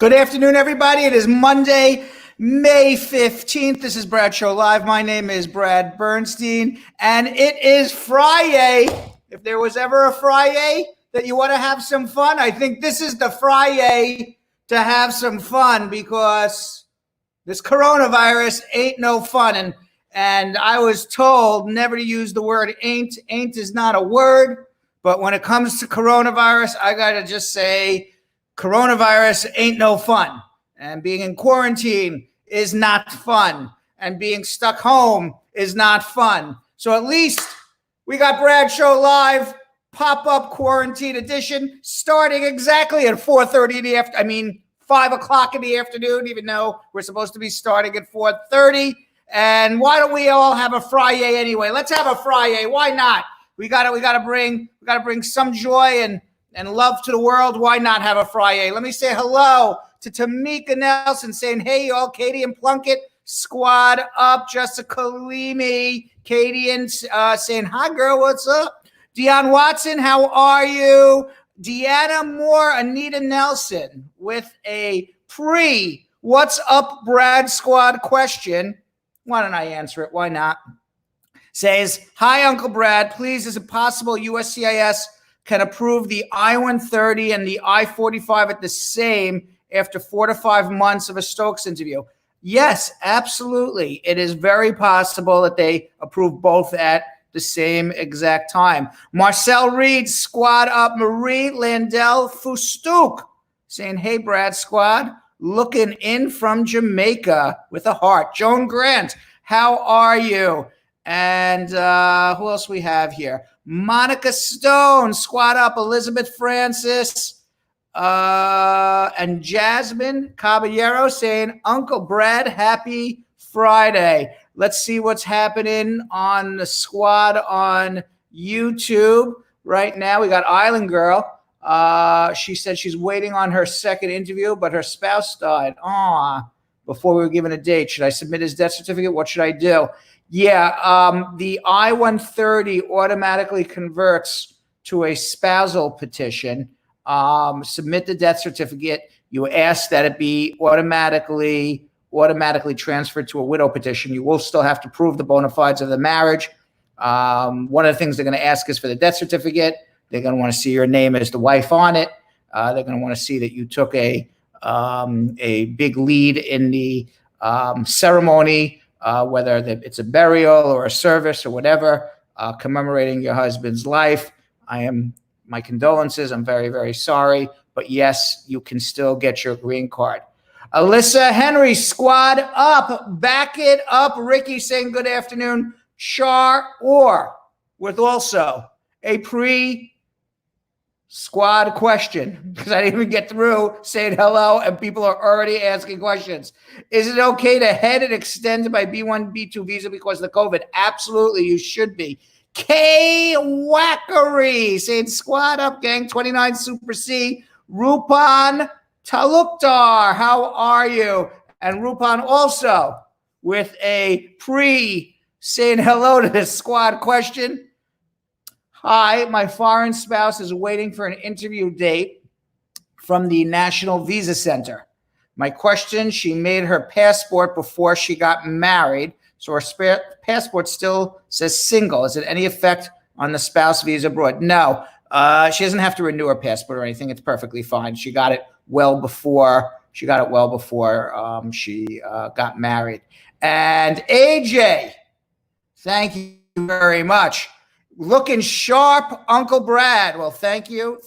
Good afternoon, everybody. It is Monday, May 15th. This is Brad Show Live. My name is Brad Bernstein, and it is Friday. If there was ever a Friday that you want to have some fun, I think this is the Friday to have some fun because this coronavirus ain't no fun. And I was told never to use the word ain't. Ain't is not a word. But when it comes to coronavirus, I got to just say, coronavirus ain't no fun, and being in quarantine is not fun, and being stuck home is not fun. So at least we got Brad Show Live pop-up quarantine edition starting exactly at 4:30 in the afternoon. 5 o'clock in the afternoon, even though we're supposed to be starting at 4:30. And why don't we all have a Friday anyway? Let's have a Friday. Why not? We gotta bring some joy and love to the world. Why not have a Friday? Let me say hello to Tamika Nelson saying, hey, y'all, Katie and Plunkett, squad up. Jessica Leamy, Katie and saying, hi, girl, what's up? Dionne Watson, how are you? Deanna Moore, Anita Nelson with a what's up, Brad squad question. Why don't I answer it? Why not? Says, hi, Uncle Brad. Please, is it possible USCIS can approve the I-130 and the I-45 at the same after 4 to 5 months of a Stokes interview? Yes, absolutely. It is very possible that they approve both at the same exact time. Marcel Reed, squad up. Marie Landell Fustuk saying, hey, Brad squad, looking in from Jamaica with a heart. Joan Grant, how are you? And who else we have here? Monica Stone, squad up. Elizabeth Francis and Jasmine Caballero saying, Uncle Brad, happy Friday. Let's see what's happening on the squad on YouTube right now. We got Island Girl. She said she's waiting on her second interview, but her spouse died. Before we were given a date. Should I submit his death certificate? What should I do? Yeah, the I-130 automatically converts to a spousal petition. Submit the death certificate. You ask that it be automatically transferred to a widow petition. You will still have to prove the bona fides of the marriage. One of the things they're going to ask is for the death certificate. They're going to want to see your name as the wife on it. They're going to want to see that you took a big lead in the ceremony. Whether it's a burial or a service or whatever, commemorating your husband's life. My condolences. I'm very, very sorry. But yes, you can still get your green card. Alyssa Henry, squad up. Back it up. Ricky saying good afternoon. Char or with also a squad question, because I didn't even get through saying hello and people are already asking questions. Is it okay to head and extend my B1, B2 visa because of the COVID? Absolutely, you should be. K Wackery saying squad up, gang. 29 Super C. Rupan Talukdar, how are you? And Rupan also with a saying hello to this squad question. Hi, my foreign spouse is waiting for an interview date from the National Visa Center. My question, she made her passport before she got married, so her passport still says single. Is it any effect on the spouse visa abroad? No, she doesn't have to renew her passport or anything. It's perfectly fine. She got it well before she got married. And AJ, thank you very much. Looking sharp, Uncle Brad. Well, thank you.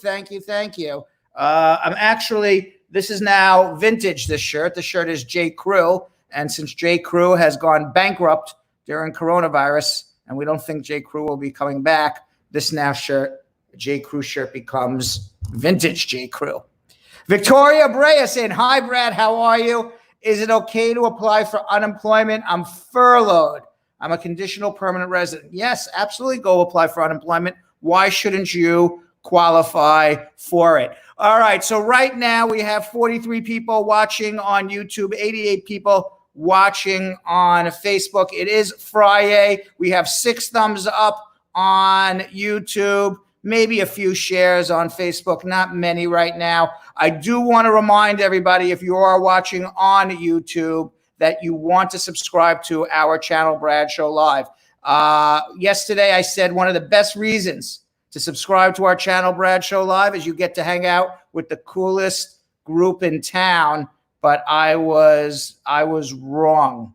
This is now vintage, this shirt. The shirt is J. Crew. And since J. Crew has gone bankrupt during coronavirus, and we don't think J. Crew will be coming back, this now J. Crew shirt becomes vintage J. Crew. Victoria Brea saying, hi, Brad, how are you? Is it okay to apply for unemployment? I'm furloughed. I'm a conditional permanent resident. Yes, absolutely. Go apply for unemployment. Why shouldn't you qualify for it? All right. So right now we have 43 people watching on YouTube, 88 people watching on Facebook. It is Friday. We have 6 thumbs up on YouTube. maybe a few shares on Facebook, not many right now. I do want to remind everybody, if you are watching on YouTube, that you want to subscribe to our channel, Brad Show Live. Yesterday, I said one of the best reasons to subscribe to our channel, Brad Show Live, is you get to hang out with the coolest group in town. But I was wrong.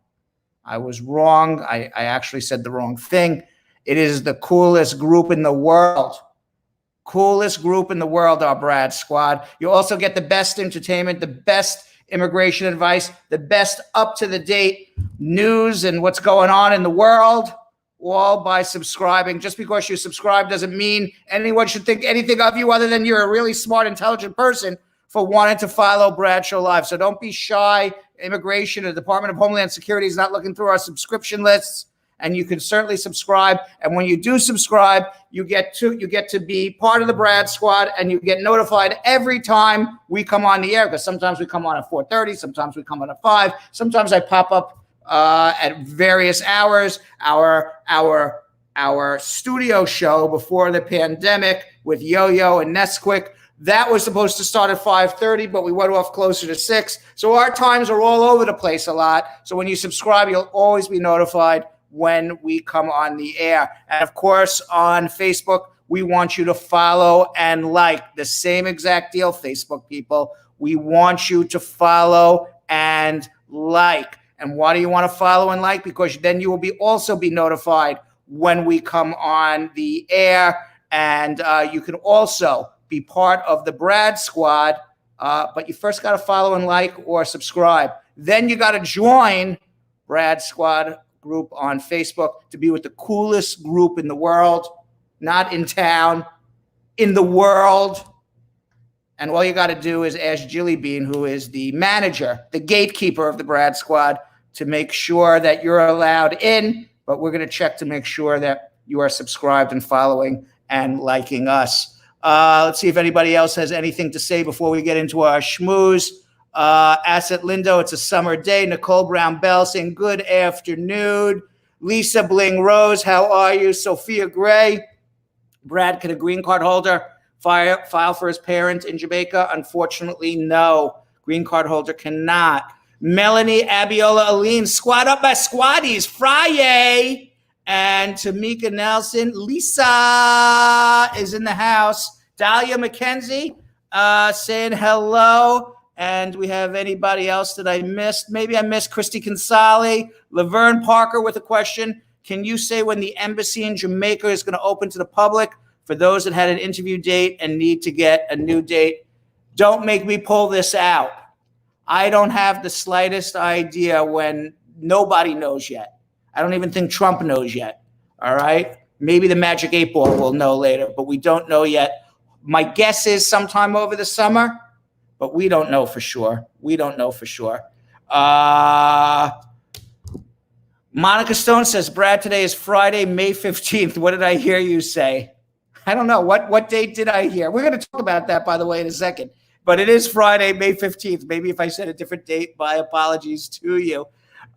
I was wrong. I actually said the wrong thing. It is the coolest group in the world. Coolest group in the world, our Brad Squad. You also get the best entertainment, the best immigration advice, the best up-to-the-date news and what's going on in the world, all by subscribing. Just because you subscribe doesn't mean anyone should think anything of you other than you're a really smart, intelligent person for wanting to follow Brad Show Live. So don't be shy. Immigration, the Department of Homeland Security is not looking through our subscription lists, and you can certainly subscribe. And when you do subscribe, you get to be part of the Brad Squad, and you get notified every time we come on the air, because sometimes we come on at 4:30, sometimes we come on at 5, sometimes I pop up at various hours. Our studio show before the pandemic with Yo-Yo and Nesquik, that was supposed to start at 5:30, but we went off closer to 6. So our times are all over the place a lot. So when you subscribe, you'll always be notified when we come on the air. And of course, on Facebook, we want you to follow and like. The same exact deal, Facebook people. We want you to follow and like. And why do you want to follow and like? Because then you will also be notified when we come on the air. And you can also be part of the Brad Squad. But you first got to follow and like or subscribe. Then you got to join Brad Squad group on Facebook to be with the coolest group in the world, not in town, in the world. And all you got to do is ask Jilly Bean, who is the manager, the gatekeeper of the Brad Squad, to make sure that you're allowed in. But we're going to check to make sure that you are subscribed and following and liking us. Let's see if anybody else has anything to say before we get into our schmooze. Asset Lindo, it's a summer day. Nicole Brown Bell saying good afternoon. Lisa Bling Rose, how are you? Sophia Gray, Brad, can a green card holder file for his parents in Jamaica? Unfortunately, no. Green card holder cannot. Melanie Abiola Aline, squad up my squaddies, Friday. And Tamika Nelson, Lisa is in the house. Dahlia McKenzie saying hello. And we have anybody else that I missed? Maybe I missed Christy Consali. Laverne Parker with a question. Can you say when the embassy in Jamaica is going to open to the public for those that had an interview date and need to get a new date? Don't make me pull this out. I don't have the slightest idea when. Nobody knows yet. I don't even think Trump knows yet. All right? Maybe the Magic 8 Ball will know later, but we don't know yet. My guess is sometime over the summer, but we don't know for sure. We don't know for sure. Monica Stone says, Brad, today is Friday, May 15th. What did I hear you say? I don't know. What date did I hear? We're going to talk about that, by the way, in a second. But it is Friday, May 15th. Maybe if I said a different date, my apologies to you.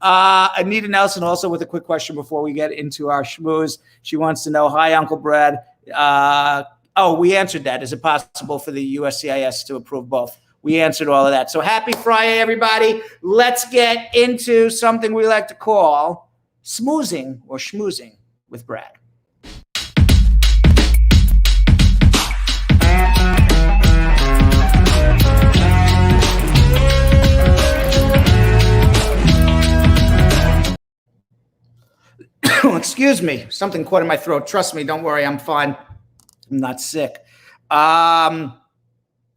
Anita Nelson also with a quick question before we get into our schmooze. She wants to know, hi, Uncle Brad. We answered that. Is it possible for the USCIS to approve both? We answered all of that. So happy Friday, everybody. Let's get into something we like to call smoozing or schmoozing with Brad. Excuse me. Something caught in my throat. Trust me. Don't worry. I'm fine. I'm not sick.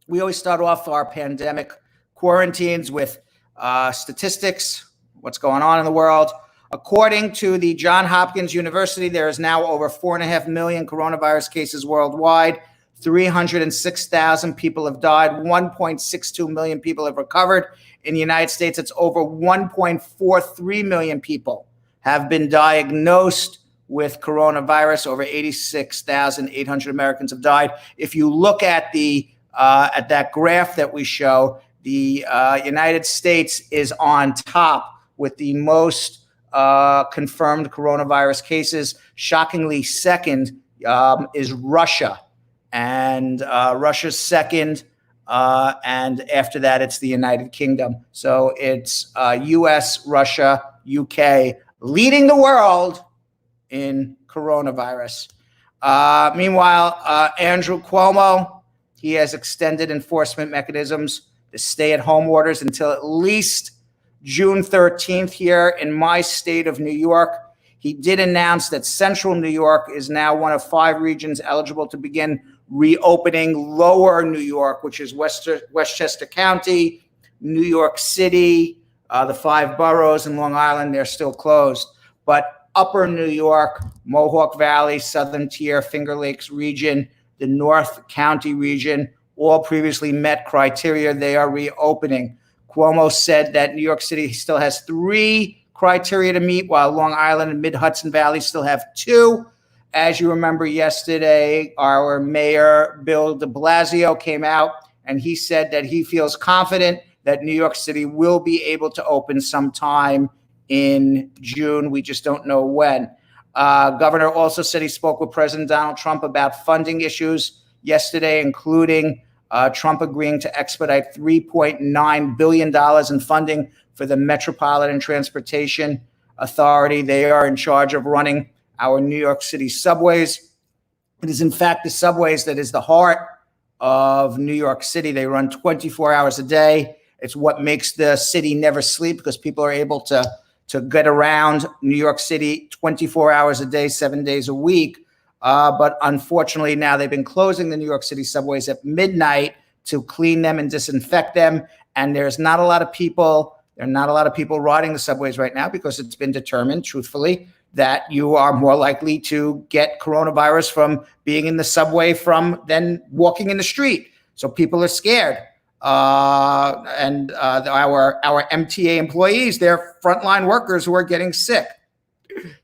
We always start off our pandemic quarantines with statistics, what's going on in the world. According to the Johns Hopkins University, there is now over 4.5 million coronavirus cases worldwide. 306,000 people have died. 1.62 million people have recovered. In the United States, it's over 1.43 million people have been diagnosed with coronavirus. Over 86,800 Americans have died. If you look at that graph that we show, the United States is on top with the most confirmed coronavirus cases. Shockingly, second is Russia. and Russia's second. And after that, it's the United Kingdom. So it's US, Russia, UK leading the world in coronavirus. Meanwhile, Andrew Cuomo, he has extended enforcement mechanisms, the stay-at-home orders until at least June 13th here in my state of New York. He did announce that Central New York is now one of 5 regions eligible to begin reopening. Lower New York, which is Westchester County, New York City, the 5 boroughs in Long Island, they're still closed. But Upper New York, Mohawk Valley, Southern Tier, Finger Lakes region, the North County region, all previously met criteria. They are reopening. Cuomo said that New York City still has 3 criteria to meet, while Long Island and Mid-Hudson Valley still have 2. As you remember yesterday, our mayor, Bill de Blasio, came out and he said that he feels confident that New York City will be able to open sometime in June. We just don't know when. Governor also said he spoke with President Donald Trump about funding issues yesterday, including Trump agreeing to expedite $3.9 billion in funding for the Metropolitan Transportation Authority. They are in charge of running our New York City subways. It is, in fact, the subways that is the heart of New York City. They run 24 hours a day. It's what makes the city never sleep, because people are able to get around New York City 24 hours a day, 7 days a week. But unfortunately, now they've been closing the New York City subways at midnight to clean them and disinfect them. And there's not a lot of people. There are not a lot of people riding the subways right now, because it's been determined, truthfully, that you are more likely to get coronavirus from being in the subway than walking in the street. So people are scared. And our MTA employees, they're frontline workers who are getting sick.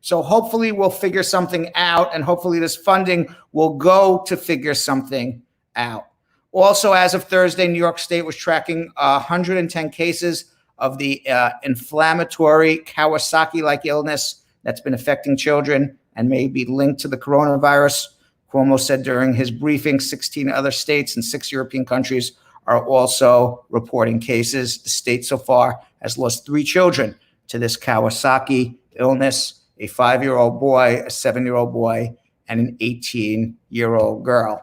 So hopefully we'll figure something out, and hopefully this funding will go to figure something out. Also, as of Thursday, New York State was tracking 110 cases of the inflammatory Kawasaki-like illness that's been affecting children and may be linked to the coronavirus. Cuomo said during his briefing, 16 other states and 6 European countries are also reporting cases. The state so far has lost 3 children to this Kawasaki illness, a 5-year-old boy, a 7-year-old boy, and an 18-year-old girl.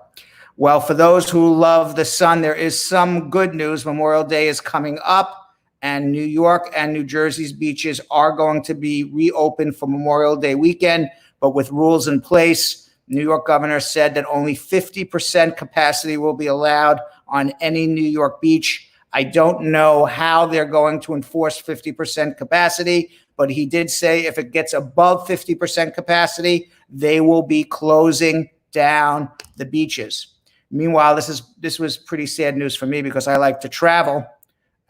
Well, for those who love the sun, there is some good news. Memorial Day is coming up, and New York and New Jersey's beaches are going to be reopened for Memorial Day weekend, but with rules in place. New York governor said that only 50% capacity will be allowed on any New York beach. I don't know how they're going to enforce 50% capacity, but he did say if it gets above 50% capacity, they will be closing down the beaches. Meanwhile, this was pretty sad news for me, because I like to travel.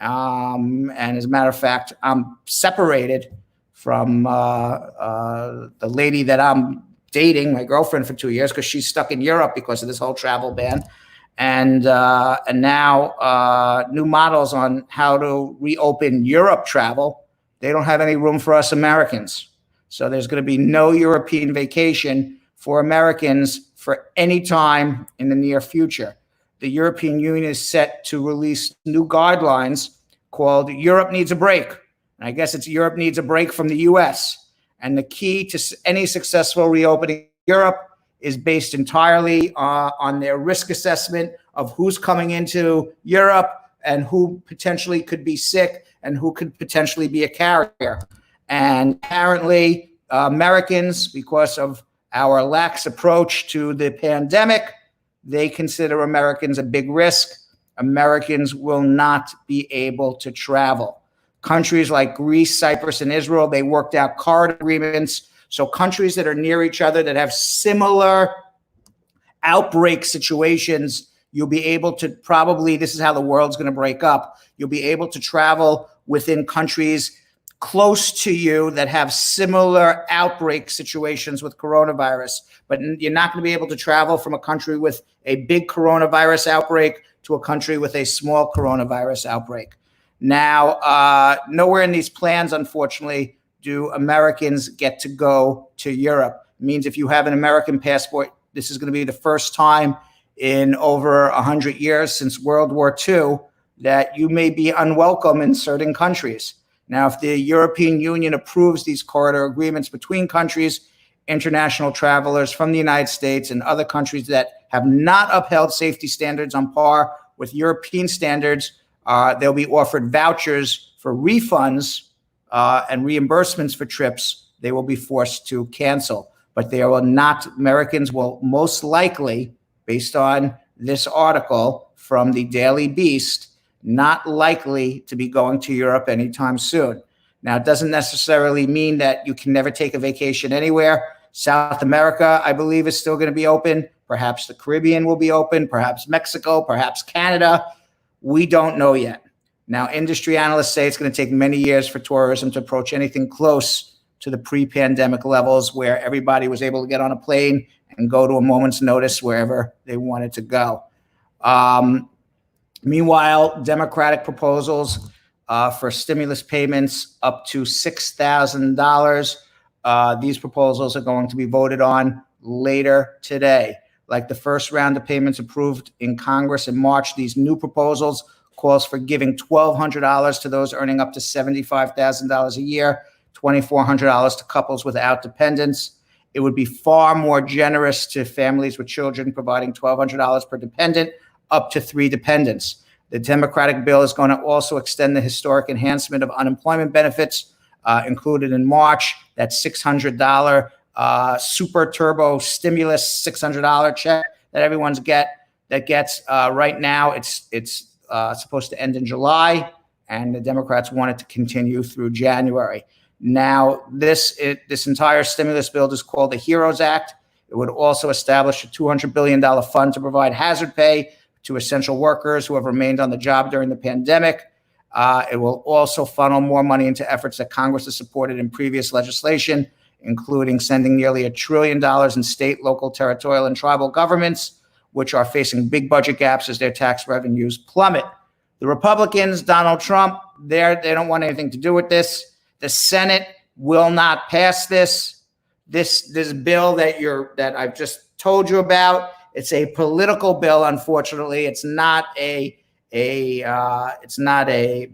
And as a matter of fact, I'm separated from the lady that I'm dating, my girlfriend, for 2 years, because she's stuck in Europe because of this whole travel ban. And now new models on how to reopen Europe travel. They don't have any room for us Americans. So there's going to be no European vacation for Americans for any time in the near future. The European Union is set to release new guidelines called Europe Needs a Break. And I guess it's Europe Needs a Break from the US. And the key to any successful reopening of Europe is based entirely on their risk assessment of who's coming into Europe and who potentially could be sick and who could potentially be a carrier. And apparently Americans, because of our lax approach to the pandemic, they consider Americans a big risk. Americans will not be able to travel. Countries like Greece, Cyprus, and Israel, they worked out corridor agreements. So countries that are near each other that have similar outbreak situations, you'll be able to probably, this is how the world's going to break up. You'll be able to travel within countries close to you that have similar outbreak situations with coronavirus. But you're not going to be able to travel from a country with a big coronavirus outbreak to a country with a small coronavirus outbreak. Now, nowhere in these plans, unfortunately, do Americans get to go to Europe. It means if you have an American passport, this is going to be the first time in over 100 years since World War II that you may be unwelcome in certain countries. Now, if the European Union approves these corridor agreements between countries, international travelers from the United States and other countries that have not upheld safety standards on par with European standards, they'll be offered vouchers for refunds and reimbursements for trips they will be forced to cancel. But they will not, Americans will most likely, based on this article from the Daily Beast, not likely to be going to Europe anytime soon. Now, it doesn't necessarily mean that you can never take a vacation anywhere. South America, I believe, is still going to be open. Perhaps the Caribbean will be open, perhaps Mexico, perhaps Canada. We don't know yet. Now, industry analysts say it's going to take many years for tourism to approach anything close to the pre-pandemic levels where everybody was able to get on a plane and go to a moment's notice wherever they wanted to go. Meanwhile, Democratic proposals for stimulus payments up to $6,000. These proposals are going to be voted on later today. Like the first round of payments approved in Congress in March, these new proposals calls for giving $1,200 to those earning up to $75,000 a year, $2,400 to couples without dependents. It would be far more generous to families with children, providing $1,200 per dependent, up to 3 dependents. The Democratic bill is going to also extend the historic enhancement of unemployment benefits included in March. That $600 super turbo stimulus $600 check that everyone's gets right now. It's supposed to end in July, and the Democrats want it to continue through January. Now, this entire stimulus bill is called the HEROES Act. It would also establish a $200 billion fund to provide hazard pay to essential workers who have remained on the job during the pandemic. It will also funnel more money into efforts that Congress has supported in previous legislation, including sending nearly $1 trillion in state, local, territorial, and tribal governments, which are facing big budget gaps as their tax revenues plummet. The Republicans, Donald Trump, they don't want anything to do with this. The Senate will not pass this bill that I've just told you about. It's a political bill, unfortunately. It's not a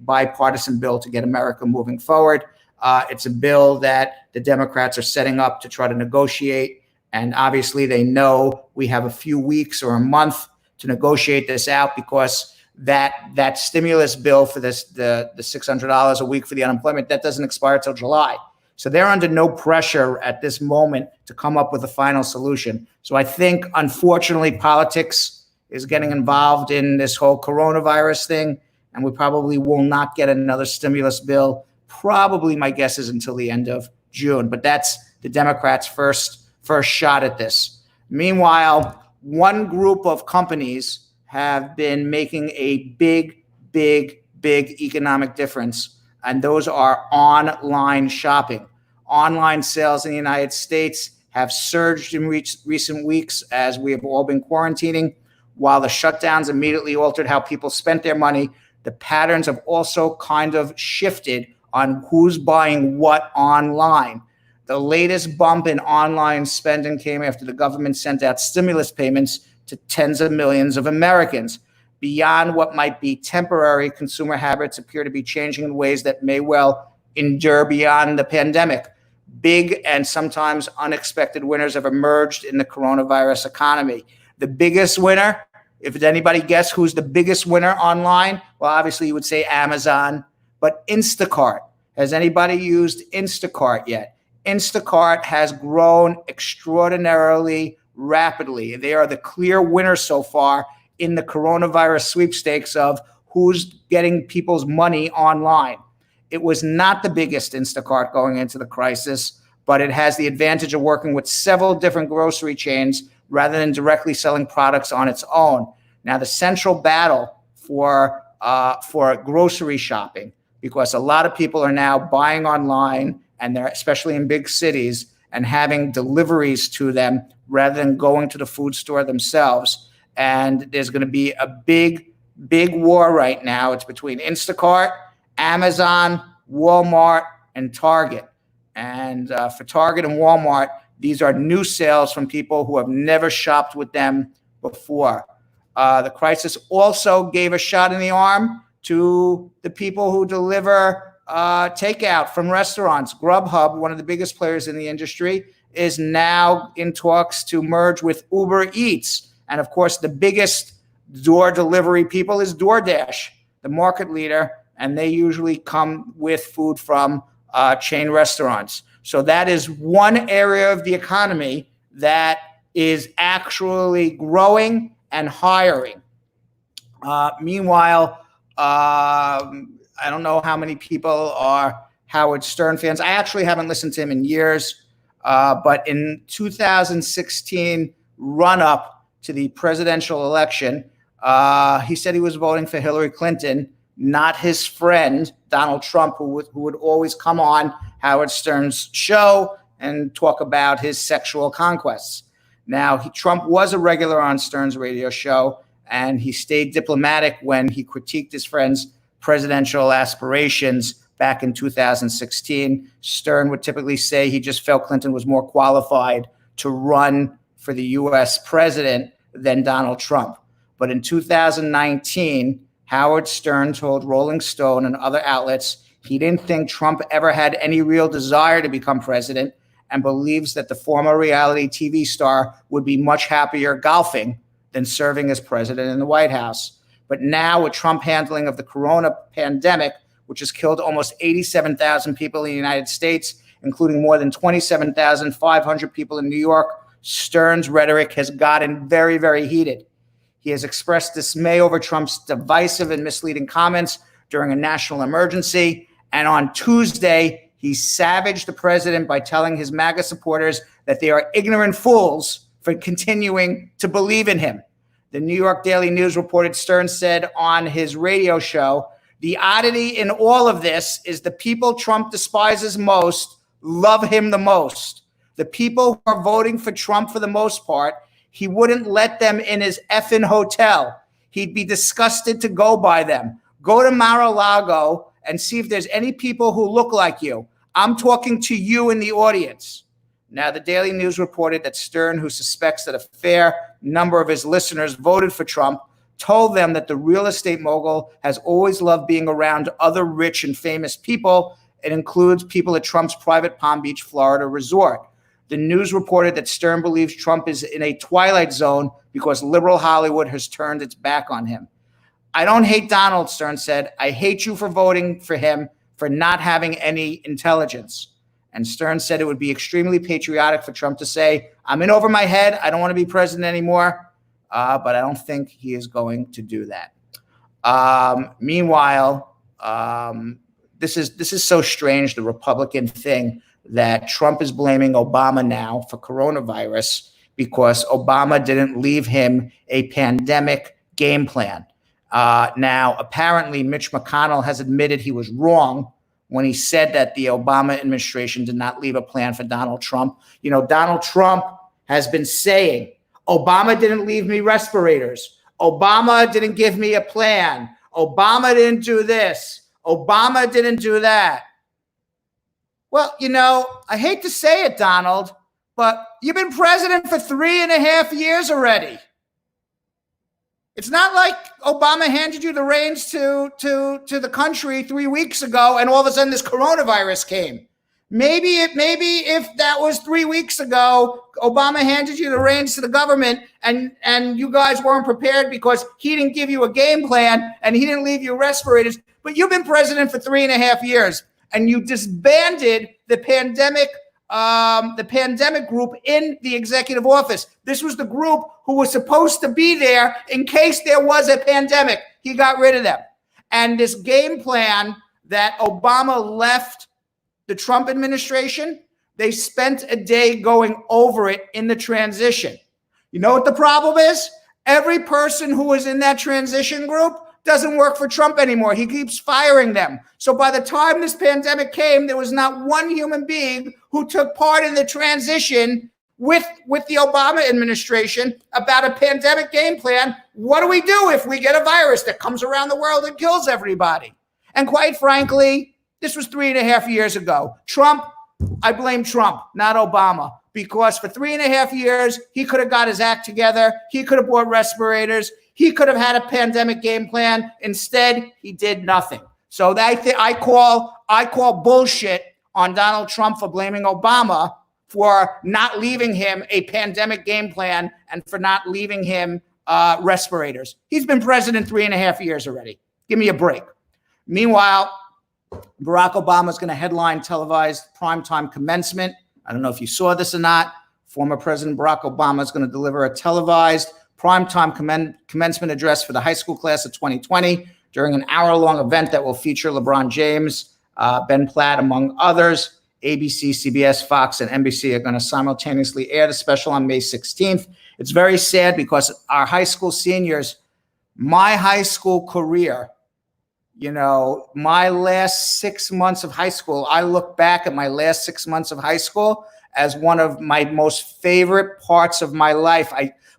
bipartisan bill to get America moving forward. It's a bill that the Democrats are setting up to try to negotiate. And obviously they know we have a few weeks or a month to negotiate this out, because that stimulus bill for the $600 a week for the unemployment, that doesn't expire till July. So they're under no pressure at this moment to come up with a final solution. So I think, unfortunately, politics is getting involved in this whole coronavirus thing, and we probably will not get another stimulus bill. Probably, my guess is until the end of June, but that's the Democrats' first shot at this. Meanwhile, one group of companies have been making a big economic difference, and those are online shopping. Online sales in the United States have surged in recent weeks as we have all been quarantining. While the shutdowns immediately altered how people spent their money, the patterns have also kind of shifted on who's buying what online. The latest bump in online spending came after the government sent out stimulus payments to tens of millions of Americans. Beyond what might be temporary, consumer habits appear to be changing in ways that may well endure beyond the pandemic. Big and sometimes unexpected winners have emerged in the coronavirus economy. The biggest winner, if anybody guess who's the biggest winner online? Well, obviously you would say Amazon, but Instacart. Has anybody used Instacart yet? Instacart has grown extraordinarily rapidly. They are the clear winner so far in the coronavirus sweepstakes of who's getting people's money online. It was not the biggest Instacart going into the crisis, but it has the advantage of working with several different grocery chains rather than directly selling products on its own. Now, the central battle for grocery shopping, because a lot of people are now buying online, and they're especially in big cities, and having deliveries to them rather than going to the food store themselves. And there's going to be a big war right now. It's between Instacart, Amazon, Walmart, and Target. And for Target and Walmart, these are new sales from people who have never shopped with them before. The crisis also gave a shot in the arm to the people who deliver takeout from restaurants. Grubhub, one of the biggest players in the industry, is now in talks to merge with Uber Eats. And of course, the biggest door delivery people is DoorDash, the market leader, and they usually come with food from chain restaurants. So that is one area of the economy that is actually growing and hiring. Meanwhile, I don't know how many people are Howard Stern fans. I actually haven't listened to him in years, but in 2016 run-up to the presidential election, he said he was voting for Hillary Clinton, not his friend, Donald Trump, who would always come on Howard Stern's show and talk about his sexual conquests. Now, Trump was a regular on Stern's radio show, and he stayed diplomatic when he critiqued his friend's presidential aspirations back in 2016. Stern would typically say he just felt Clinton was more qualified to run for the U.S. president than Donald Trump. But in 2019, Howard Stern told Rolling Stone and other outlets he didn't think Trump ever had any real desire to become president and believes that the former reality TV star would be much happier golfing than serving as president in the White House. But now, with Trump handling of the corona pandemic, which has killed almost 87,000 people in the United States, including more than 27,500 people in New York, Stern's rhetoric has gotten very, very heated. He has expressed dismay over Trump's divisive and misleading comments during a national emergency. And on Tuesday, he savaged the president by telling his MAGA supporters that they are ignorant fools for continuing to believe in him. The New York Daily News reported Stern said on his radio show, "The oddity in all of this is the people Trump despises most love him the most. The people who are voting for Trump for the most part, he wouldn't let them in his effing hotel. He'd be disgusted to go by them. Go to Mar-a-Lago and see if there's any people who look like you. I'm talking to you in the audience." Now, the Daily News reported that Stern, who suspects that a fair number of his listeners voted for Trump, told them that the real estate mogul has always loved being around other rich and famous people. It includes people at Trump's private Palm Beach, Florida resort. The news reported that Stern believes Trump is in a twilight zone because liberal Hollywood has turned its back on him. "I don't hate Donald," Stern said. "I hate you for voting for him, for not having any intelligence." And Stern said it would be extremely patriotic for Trump to say, "I'm in over my head. I don't want to be president anymore." But I don't think he is going to do that. Meanwhile, this is so strange, the Republican thing, that Trump is blaming Obama now for coronavirus because Obama didn't leave him a pandemic game plan. Now, apparently, Mitch McConnell has admitted he was wrong when he said that the Obama administration did not leave a plan for Donald Trump. You know, Donald Trump has been saying, Obama didn't leave me respirators. Obama didn't give me a plan. Obama didn't do this. Obama didn't do that. Well, you know, I hate to say it, Donald, but you've been president for 3.5 years already. It's not like Obama handed you the reins to the country 3 weeks ago and all of a sudden this coronavirus came. Maybe if that was 3 weeks ago, Obama handed you the reins to the government and you guys weren't prepared because he didn't give you a game plan and he didn't leave you respirators. But you've been president for 3.5 years and you disbanded the pandemic group in the executive office. This was the group who was supposed to be there in case there was a pandemic. He got rid of them. And this game plan that Obama left the Trump administration, they spent a day going over it in the transition. You know what the problem is? Every person who was in that transition group doesn't work for Trump anymore. He keeps firing them. So by the time this pandemic came, there was not one human being who took part in the transition with the Obama administration about a pandemic game plan. What do we do if we get a virus that comes around the world and kills everybody? And quite frankly, this was 3.5 years ago. Trump, I blame Trump, not Obama, because for 3.5 years, he could have got his act together. He could have bought respirators. He could have had a pandemic game plan. Instead, he did nothing. So I call bullshit on Donald Trump for blaming Obama for not leaving him a pandemic game plan and for not leaving him respirators. He's been president 3.5 years already. Give me a break. Meanwhile, Barack Obama is going to headline televised primetime commencement. I don't know if you saw this or not. Former President Barack Obama is going to deliver a televised primetime commencement address for the high school class of 2020 during an hour-long event that will feature LeBron James, Ben Platt, among others. ABC, CBS, Fox, and NBC are going to simultaneously air the special on May 16th. It's very sad because our high school seniors, my high school career, my last 6 months of high school, I look back at my last 6 months of high school as one of my most favorite parts of my life.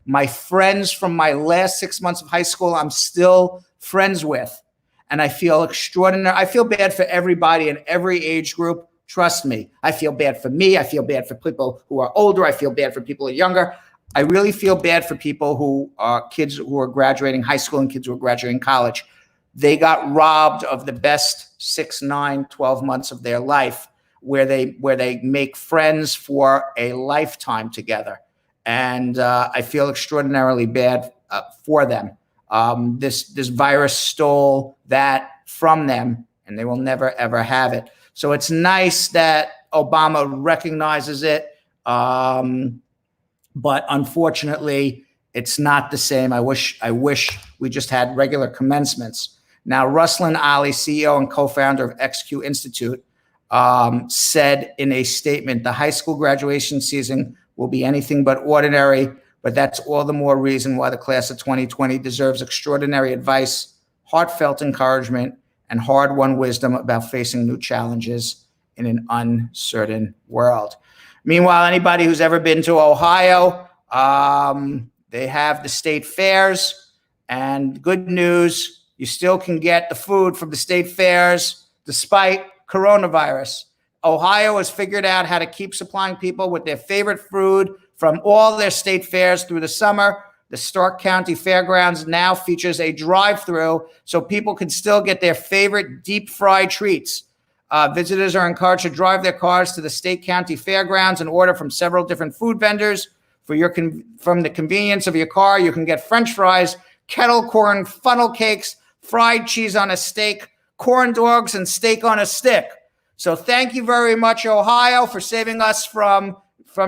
My friends from my last 6 months of high school, I'm still friends with. And I feel extraordinary. I feel bad for everybody in every age group. Trust me. I feel bad for me. I feel bad for people who are older. I feel bad for people who are younger. I really feel bad for people who are kids who are graduating high school and kids who are graduating college. They got robbed of the best 6, 9, 12 months of their life where they make friends for a lifetime together. And I feel extraordinarily bad for them. This virus stole that from them, and they will never, ever have it. So it's nice that Obama recognizes it. But unfortunately, it's not the same. I wish we just had regular commencements. Now, Ruslan Ali, CEO and co-founder of XQ Institute, said in a statement, the high school graduation season will be anything but ordinary, but that's all the more reason why the class of 2020 deserves extraordinary advice, heartfelt encouragement, and hard-won wisdom about facing new challenges in an uncertain world. Meanwhile, anybody who's ever been to Ohio, they have the state fairs, and good news, you still can get the food from the state fairs despite coronavirus. Ohio has figured out how to keep supplying people with their favorite food from all their state fairs through the summer. The Stark County Fairgrounds now features a drive-through so people can still get their favorite deep-fried treats. Visitors are encouraged to drive their cars to the State County Fairgrounds and order from several different food vendors. From the convenience of your car, you can get French fries, kettle corn, funnel cakes, fried cheese on a steak, corn dogs, and steak on a stick. So thank you very much, Ohio, for saving us from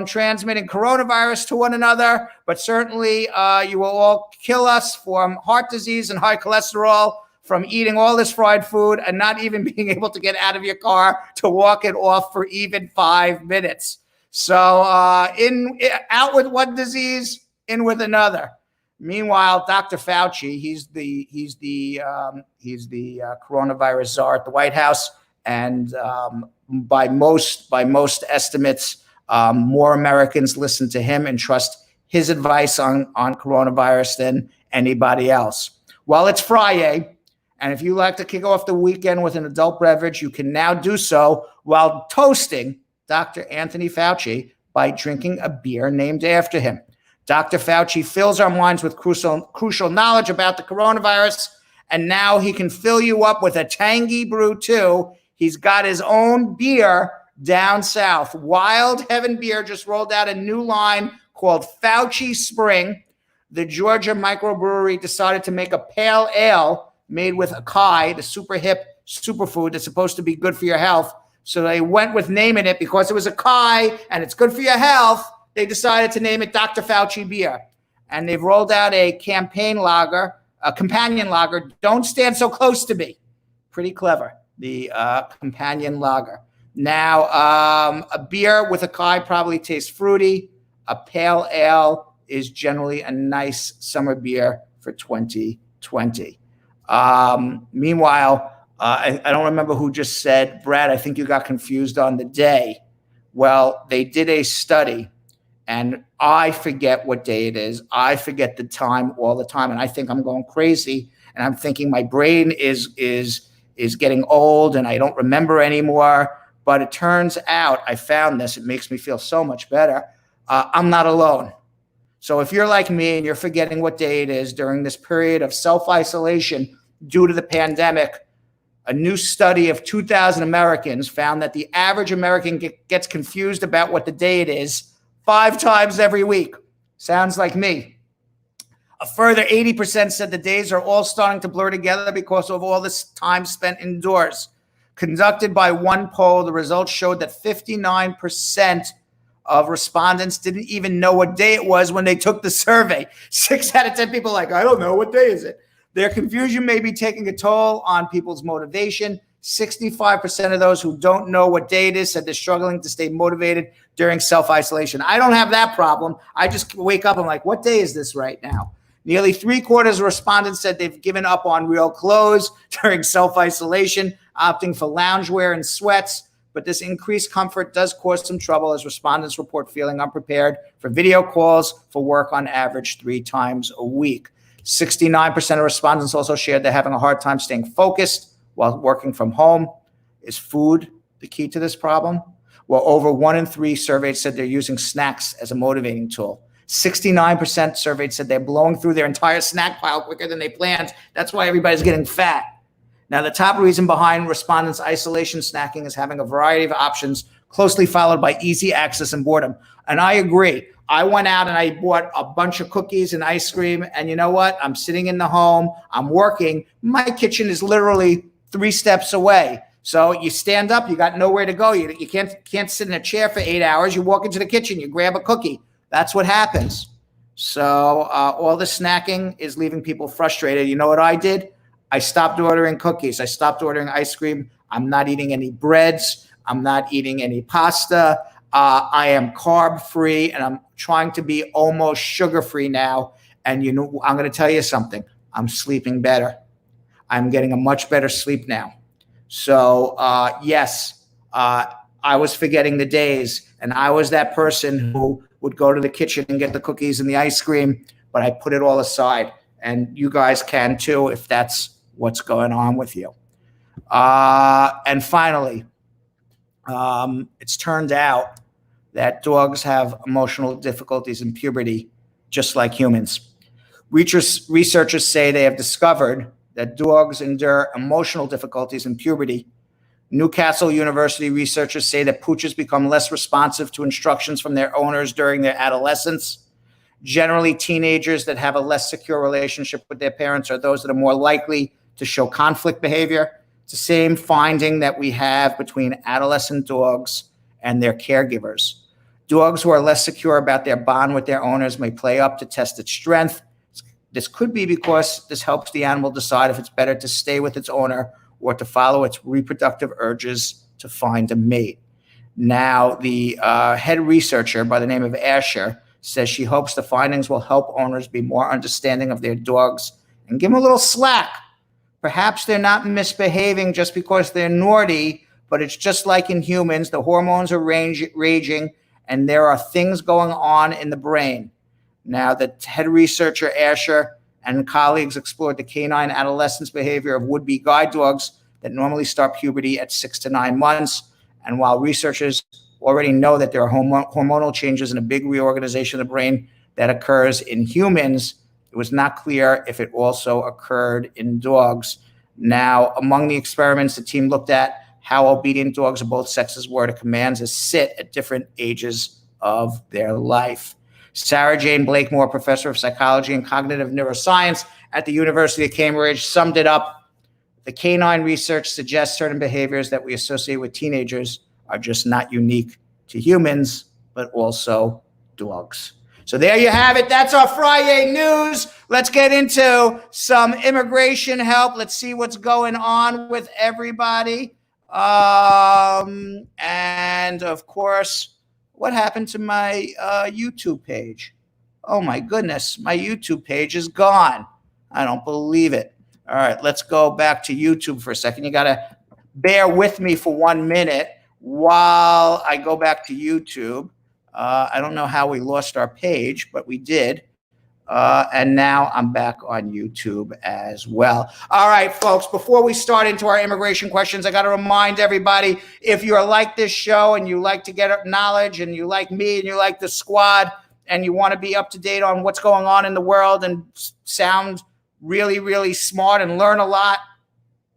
transmitting coronavirus to one another, but certainly you will all kill us from heart disease and high cholesterol from eating all this fried food and not even being able to get out of your car to walk it off for even 5 minutes. So out with one disease, in with another. Meanwhile, Dr. Fauci, he's the coronavirus czar at the White House, and by most estimates, more Americans listen to him and trust his advice on coronavirus than anybody else. Well, it's Friday, and if you like to kick off the weekend with an adult beverage, you can now do so while toasting Dr. Anthony Fauci by drinking a beer named after him. Dr. Fauci fills our minds with crucial knowledge about the coronavirus, and now he can fill you up with a tangy brew too. He's got his own beer down south. Wild Heaven Beer just rolled out a new line called Fauci Spring. The Georgia microbrewery decided to make a pale ale made with acai, the super hip superfood that's supposed to be good for your health. So they went with naming it because it was acai and it's good for your health. They decided to name it Dr. Fauci Beer. And they've rolled out a companion lager, Don't Stand So Close to Me. Pretty clever, the companion lager. Now, a beer with acai probably tastes fruity. A pale ale is generally a nice summer beer for 2020. Meanwhile, I don't remember who just said, Brad, I think you got confused on the day. Well, they did a study, and I forget what day it is. I forget the time all the time, and I think I'm going crazy, and I'm thinking my brain is getting old, and I don't remember anymore. But it turns out, I found this. It makes me feel so much better. I'm not alone. So if you're like me and you're forgetting what day it is during this period of self-isolation due to the pandemic, a new study of 2,000 Americans found that the average American gets confused about what the day it is 5 times every week. Sounds like me. A further 80% said the days are all starting to blur together because of all this time spent indoors. Conducted by one poll, the results showed that 59% of respondents didn't even know what day it was when they took the survey. 6 out of 10 people are like, I don't know, what day is it? Their confusion may be taking a toll on people's motivation. 65% of those who don't know what day it is said they're struggling to stay motivated during self-isolation. I don't have that problem. I just wake up and I'm like, what day is this right now? Nearly 3/4 of respondents said they've given up on real clothes during self-isolation, opting for loungewear and sweats. But this increased comfort does cause some trouble as respondents report feeling unprepared for video calls for work on average 3 times a week. 69% of respondents also shared they're having a hard time staying focused while working from home. Is food the key to this problem? Well, over 1 in 3 surveyed said they're using snacks as a motivating tool. 69% surveyed said they're blowing through their entire snack pile quicker than they planned. That's why everybody's getting fat. Now, the top reason behind respondents' isolation snacking is having a variety of options, closely followed by easy access and boredom. And I agree. I went out and I bought a bunch of cookies and ice cream. And you know what? I'm sitting in the home. I'm working. My kitchen is literally 3 steps away. So you stand up. You got nowhere to go. You can't sit in a chair for 8 hours. You walk into the kitchen. You grab a cookie. That's what happens. So all the snacking is leaving people frustrated. You know what I did? I stopped ordering cookies. I stopped ordering ice cream. I'm not eating any breads. I'm not eating any pasta. I am carb free, and I'm trying to be almost sugar free now. And you know, I'm going to tell you something. I'm sleeping better. I'm getting a much better sleep now. So yes, I was forgetting the days, and I was that person who would go to the kitchen and get the cookies and the ice cream, but I put it all aside. And you guys can too if that's what's going on with you. And finally, it's turned out that dogs have emotional difficulties in puberty, just like humans. Researchers say they have discovered that dogs endure emotional difficulties in puberty. Newcastle University researchers say that pooches become less responsive to instructions from their owners during their adolescence. Generally, teenagers that have a less secure relationship with their parents are those that are more likely to show conflict behavior. It's the same finding that we have between adolescent dogs and their caregivers. Dogs who are less secure about their bond with their owners may play up to test its strength. This could be because this helps the animal decide if it's better to stay with its owner or to follow its reproductive urges to find a mate. Now, the head researcher by the name of Asher says she hopes the findings will help owners be more understanding of their dogs and give them a little slack. Perhaps they're not misbehaving just because they're naughty, but it's just like in humans. The hormones are raging, and there are things going on in the brain. Now, the head researcher, Asher, and colleagues explored the canine adolescence behavior of would-be guide dogs that normally start puberty at 6 to 9 months. And while researchers already know that there are hormonal changes and a big reorganization of the brain that occurs in humans, it was not clear if it also occurred in dogs. Now, among the experiments, the team looked at how obedient dogs of both sexes were to commands as sit at different ages of their life. Sarah Jane Blakemore, professor of psychology and cognitive neuroscience at the University of Cambridge, summed it up. The canine research suggests certain behaviors that we associate with teenagers are just not unique to humans, but also dogs. So there you have it. That's our Friday news. Let's get into some immigration help. Let's see what's going on with everybody. And of course, what happened to my YouTube page? Oh my goodness, my YouTube page is gone. I don't believe it. All right, let's go back to YouTube for a second. You got to bear with me for 1 minute while I go back to YouTube. I don't know how we lost our page, but we did. And now I'm back on YouTube as well. All right, folks, before we start into our immigration questions, I got to remind everybody, if you're like this show and you like to get knowledge and you like me and you like the squad and you want to be up to date on what's going on in the world and sound really, really smart and learn a lot,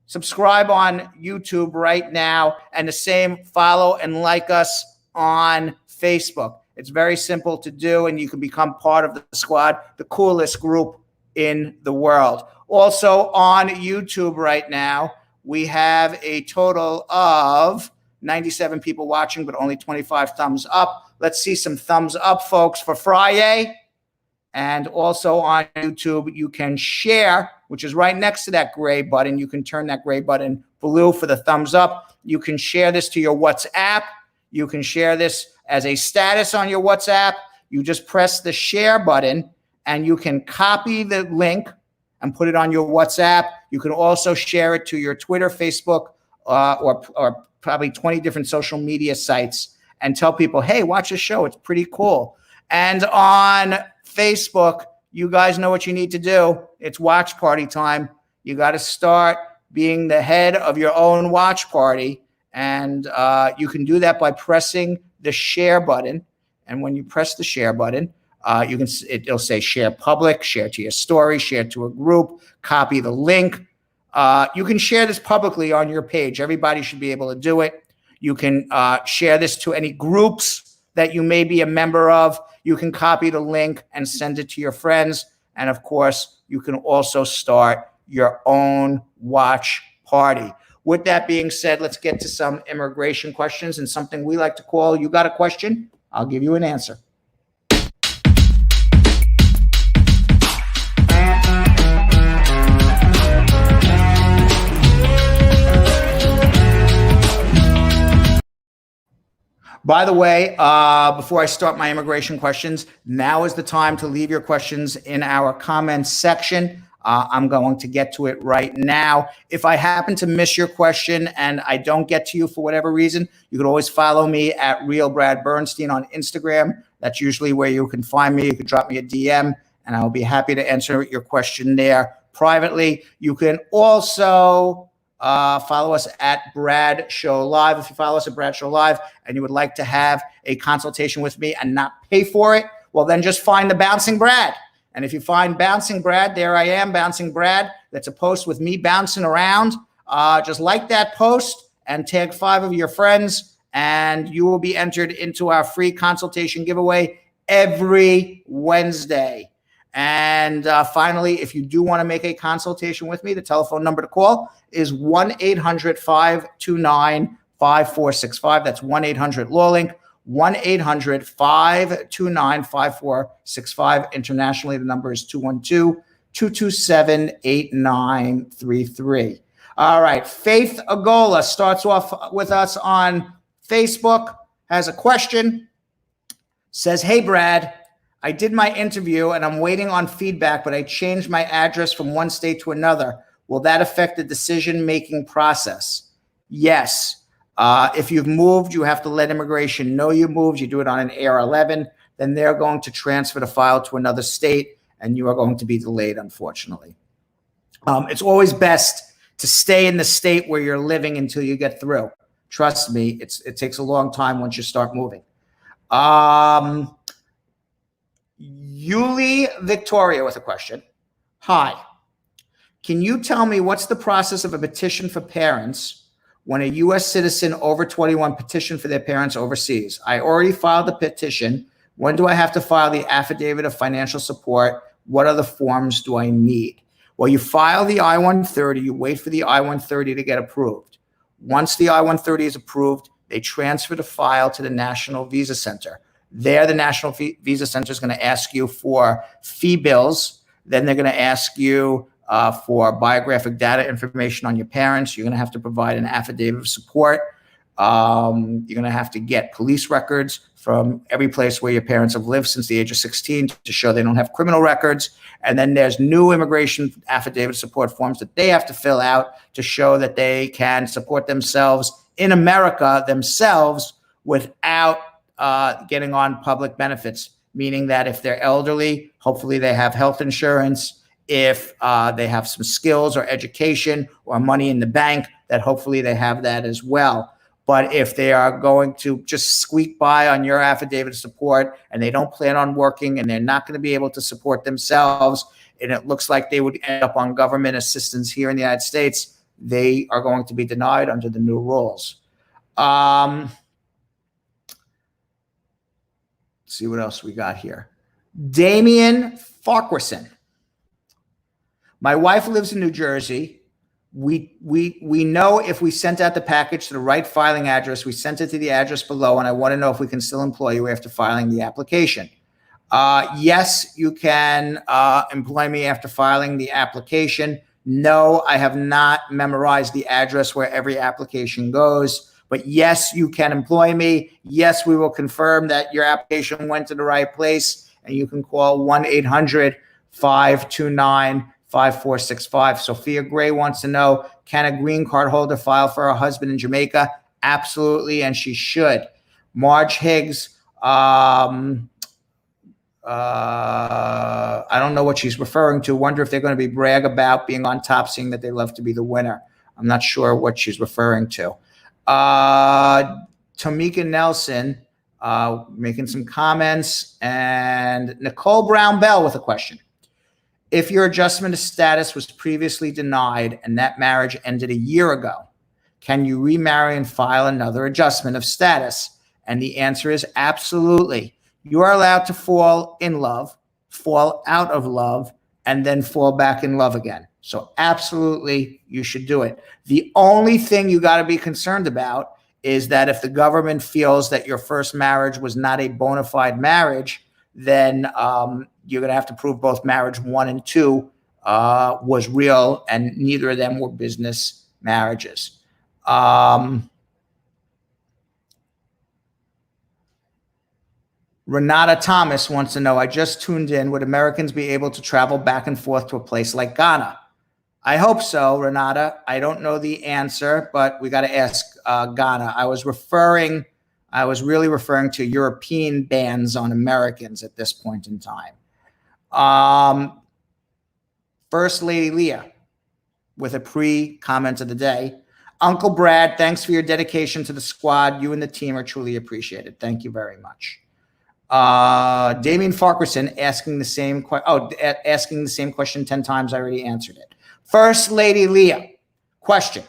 subscribe on YouTube right now, and the same, follow and like us on Facebook. It's very simple to do, and you can become part of the squad, the coolest group in the world. Also on YouTube right now, we have a total of 97 people watching, but only 25 thumbs up. Let's see some thumbs up, folks, for Friday. And also on YouTube, you can share, which is right next to that gray button. You can turn that gray button blue for the thumbs up. You can share this to your WhatsApp. You can share this as a status on your WhatsApp. You just press the share button and you can copy the link and put it on your WhatsApp. You can also share it to your Twitter, Facebook, or probably 20 different social media sites and tell people, hey, watch the show. It's pretty cool. And on Facebook, you guys know what you need to do. It's watch party time. You got to start being the head of your own watch party. And you can do that by pressing the share button. And when you press the share button, it'll say share public, share to your story, share to a group, copy the link. You can share this publicly on your page. Everybody should be able to do it. You can share this to any groups that you may be a member of. You can copy the link and send it to your friends. And of course, you can also start your own watch party. With that being said, let's get to some immigration questions and something we like to call, you got a question? I'll give you an answer. By the way, before I start my immigration questions, now is the time to leave your questions in our comments section. I'm going to get to it right now. If I happen to miss your question and I don't get to you for whatever reason, you can always follow me at Real Brad Bernstein on Instagram. That's usually where you can find me. You can drop me a DM and I'll be happy to answer your question there privately. You can also follow us at Brad Show Live. If you follow us at Brad Show Live and you would like to have a consultation with me and not pay for it, well, then just find the Bouncing Brad. And if you find Bouncing Brad, there I am, Bouncing Brad. That's a post with me bouncing around. Just like that post and tag 5 of your friends, and you will be entered into our free consultation giveaway every Wednesday. And finally, if you do want to make a consultation with me, the telephone number to call is 1-800-529-5465. That's 1-800-LAW-LINK, 1-800-529-5465. Internationally, the number is 212-227-8933. All right. Faith Agola starts off with us on Facebook, has a question, says, hey, Brad, I did my interview and I'm waiting on feedback, but I changed my address from one state to another. Will that affect the decision-making process? Yes. If you've moved, you have to let immigration know you moved. You do it on an AR-11. Then they're going to transfer the file to another state, and you are going to be delayed, unfortunately. It's always best to stay in the state where you're living until you get through. Trust me, it takes a long time once you start moving. Yuli Victoria with a question. Hi. Can you tell me what's the process of a petition for parents when a U.S. citizen over 21 petitioned for their parents overseas? I already filed the petition. When do I have to file the affidavit of financial support? What other forms do I need? Well, you file the I-130. You wait for the I-130 to get approved. Once the I-130 is approved, they transfer the file to the National Visa Center. There, the National Visa Center is going to ask you for fee bills. Then they're going to ask you for biographic data information on your parents. You're going to have to provide an affidavit of support. You're going to have to get police records from every place where your parents have lived since the age of 16 to show they don't have criminal records. And then there's new immigration affidavit support forms that they have to fill out to show that they can support themselves in America themselves without getting on public benefits, meaning that if they're elderly, hopefully they have health insurance. If they have some skills or education or money in the bank, that hopefully they have that as well. But if they are going to just squeak by on your affidavit of support and they don't plan on working and they're not going to be able to support themselves, and it looks like they would end up on government assistance here in the United States, they are going to be denied under the new rules. See what else we got here. Damian Farquharson. My wife lives in New Jersey. We know if we sent out the package to the right filing address, we sent it to the address below, and I want to know if we can still employ you after filing the application. Yes, you can employ me after filing the application. No, I have not memorized the address where every application goes. But yes, you can employ me. Yes, we will confirm that your application went to the right place, and you can call 1-800-529-5465. Sophia Gray wants to know, can a green card holder file for her husband in Jamaica? Absolutely, and she should. Marge Higgs, I don't know what she's referring to. Wonder if they're going to be brag about being on top, seeing that they love to be the winner. I'm not sure what she's referring to. Tamika Nelson making some comments, and Nicole Brown Bell with a question. If your adjustment of status was previously denied and that marriage ended a year ago, can you remarry and file another adjustment of status? And the answer is absolutely. You are allowed to fall in love, fall out of love, and then fall back in love again. So absolutely, you should do it. The only thing you got to be concerned about is that if the government feels that your first marriage was not a bona fide marriage, then you're going to have to prove both marriage 1 and 2 was real, and neither of them were business marriages. Renata Thomas wants to know, I just tuned in. Would Americans be able to travel back and forth to a place like Ghana? I hope so, Renata. I don't know the answer, but we got to ask Ghana. I was really referring to European bans on Americans at this point in time. First Lady Leah with a pre-comment of the day. Uncle Brad, thanks for your dedication to the squad. You and the team are truly appreciated. Thank you very much. Damian Farquharson asking the same question 10 times. I already answered it. First Lady Leah, question.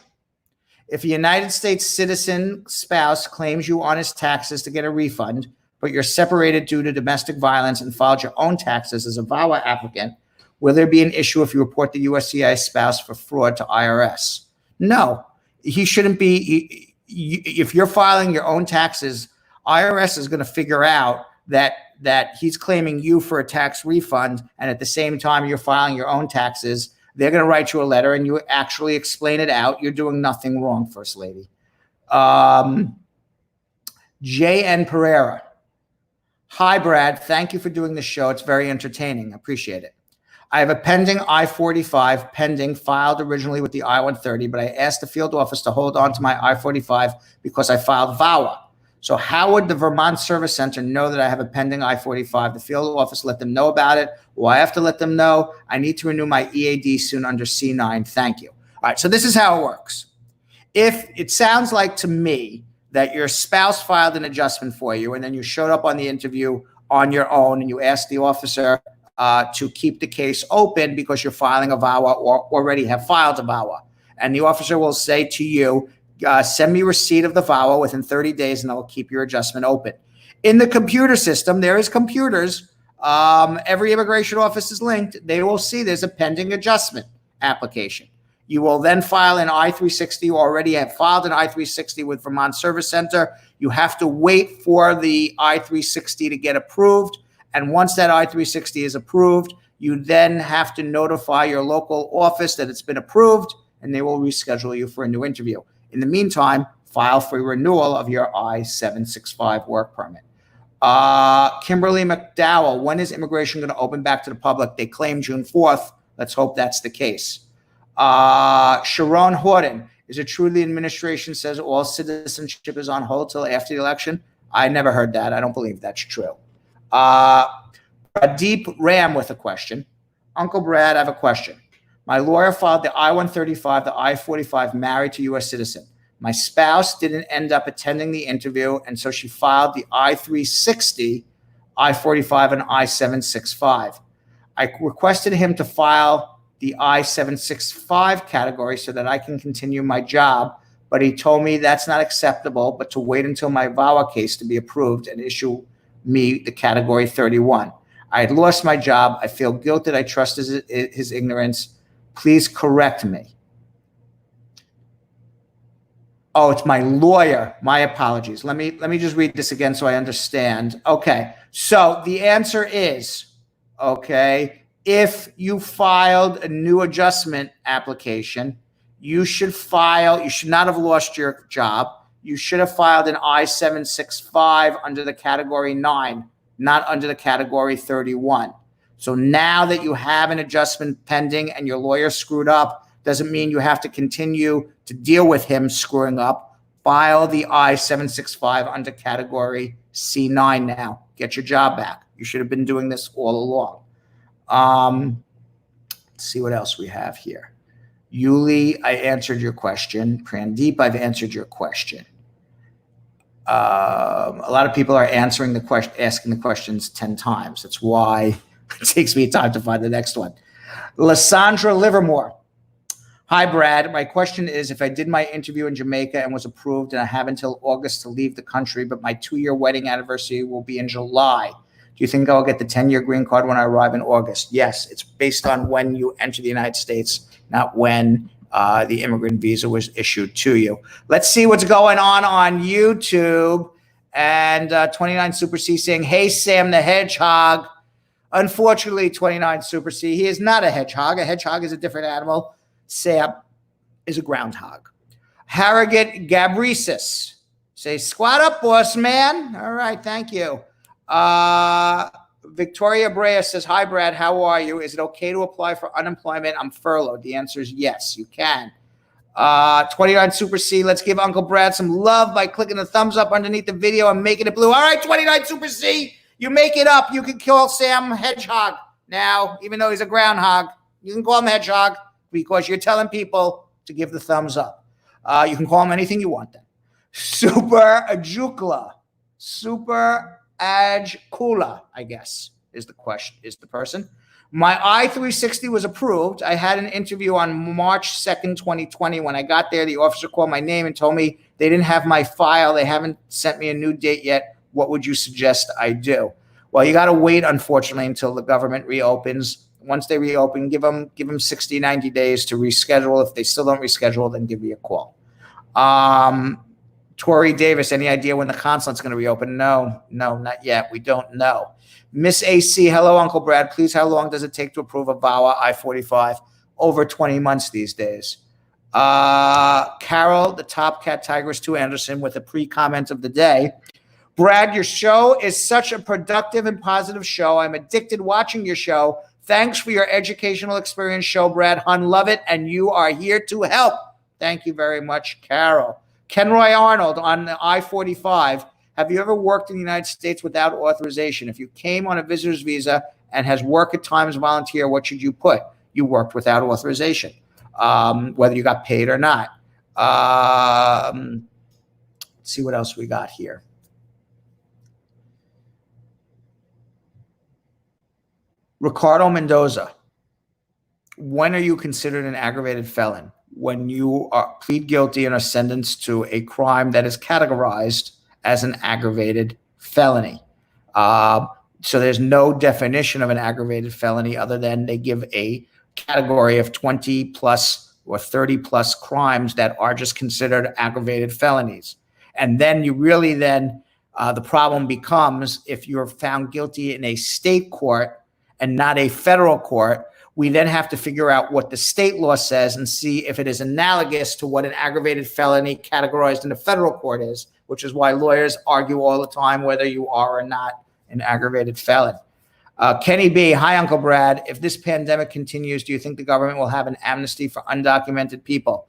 If a United States citizen spouse claims you on his taxes to get a refund, but you're separated due to domestic violence and filed your own taxes as a VAWA applicant, will there be an issue if you report the USCIS spouse for fraud to IRS? No, he shouldn't be. If you're filing your own taxes, IRS is going to figure out that he's claiming you for a tax refund, and at the same time you're filing your own taxes. They're going to write you a letter and you actually explain it out. You're doing nothing wrong, First Lady. J.N. Pereira. Hi, Brad. Thank you for doing the show. It's very entertaining. I appreciate it. I have a pending I-45 filed originally with the I-130, but I asked the field office to hold on to my I-45 because I filed VAWA. So how would the Vermont Service Center know that I have a pending I-45? The field office let them know about it. Well, I have to let them know. I need to renew my EAD soon under C9. Thank you. All right, so this is how it works. If it sounds like to me that your spouse filed an adjustment for you and then you showed up on the interview on your own and you asked the officer to keep the case open because you're filing a VAWA or already have filed a VAWA, and the officer will say to you, send me receipt of the VAWA within 30 days and I'll keep your adjustment open. In the computer system, there is computers. Every immigration office is linked. They will see there's a pending adjustment application. You will then file an I-360. You already have filed an I-360 with Vermont Service Center. You have to wait for the I-360 to get approved. And once that I-360 is approved, you then have to notify your local office that it's been approved, and they will reschedule you for a new interview. In the meantime, file for renewal of your I-765 work permit. Kimberly McDowell, when is immigration going to open back to the public? They claim June 4th. Let's hope that's the case. Sharon Horton, is it true the administration says all citizenship is on hold till after the election? I never heard that. I don't believe that's true. Pradeep Ram with a question. Uncle Brad, I have a question. My lawyer filed the I-135, the I-45 married to U.S. citizen. My spouse didn't end up attending the interview, and so she filed the I-360, I-45, and I-765. I requested him to file the I-765 category so that I can continue my job, but he told me that's not acceptable, but to wait until my VAWA case to be approved and issue me the category 31. I had lost my job. I feel guilt that I trust his ignorance. Please correct me. Oh, it's my lawyer. My apologies. Let me just read this again so I understand. Okay. So the answer is, okay, if you filed a new adjustment application, you should not have lost your job. You should have filed an I-765 under the category 9, not under the category 31. So now that you have an adjustment pending and your lawyer screwed up, doesn't mean you have to continue to deal with him screwing up. File the I-765 under category C9 now. Get your job back. You should have been doing this all along. Let's see what else we have here. Yuli, I answered your question. Prandeep, I've answered your question. A lot of people are answering the question, asking the questions 10 times. That's why it takes me time to find the next one. Lysandra Livermore. Hi, Brad. My question is, if I did my interview in Jamaica and was approved and I have until August to leave the country, but my 2-year wedding anniversary will be in July, do you think I'll get the 10-year green card when I arrive in August? Yes, it's based on when you enter the United States, not when the immigrant visa was issued to you. Let's see what's going on YouTube. And 29 Super C saying, hey, Sam the Hedgehog. Unfortunately, 29 Super C, he is not a hedgehog. A hedgehog is a different animal. Sam is a groundhog. Harrogate Gabrisis. Say, squat up, boss man. All right, thank you. Victoria Brea says, hi, Brad, how are you? Is it okay to apply for unemployment? I'm furloughed. The answer is yes, you can. 29 Super C, let's give Uncle Brad some love by clicking the thumbs up underneath the video and making it blue. All right, 29 Super C, you make it up. You can call Sam Hedgehog now, even though he's a groundhog. You can call him Hedgehog because you're telling people to give the thumbs up. You can call him anything you want then. Super Ajukla. Super Ajkula, I guess, is the question, is the person. My I-360 was approved. I had an interview on March 2nd, 2020. When I got there, the officer called my name and told me they didn't have my file. They haven't sent me a new date yet. What would you suggest I do? Well, you got to wait, unfortunately, until the government reopens. Once they reopen, give them 60, 90 days to reschedule. If they still don't reschedule, then give me a call. Tori Davis, any idea when the consulate's going to reopen? No, not yet. We don't know. Miss AC, hello, Uncle Brad. Please, how long does it take to approve a VAWA I-45? Over 20 months these days. Carol, the Top Cat Tigress 2 Anderson, with a pre-comment of the day. Brad, your show is such a productive and positive show. I'm addicted watching your show. Thanks for your educational experience show, Brad. Hun, love it, and you are here to help. Thank you very much, Carol. Kenroy Arnold on the I-45. Have you ever worked in the United States without authorization? If you came on a visitor's visa and has work at times volunteer, what should you put? You worked without authorization, whether you got paid or not. Let's see what else we got here. Ricardo Mendoza. When are you considered an aggravated felon? When you plead guilty and are sentenced to a crime that is categorized as an aggravated felony. So there's no definition of an aggravated felony other than they give a category of 20 plus or 30 plus crimes that are just considered aggravated felonies. And then you really the problem becomes if you're found guilty in a state court and not a federal court, we then have to figure out what the state law says and see if it is analogous to what an aggravated felony categorized in the federal court is, which is why lawyers argue all the time whether you are or not an aggravated felon. Kenny B, hi, Uncle Brad. If this pandemic continues, do you think the government will have an amnesty for undocumented people?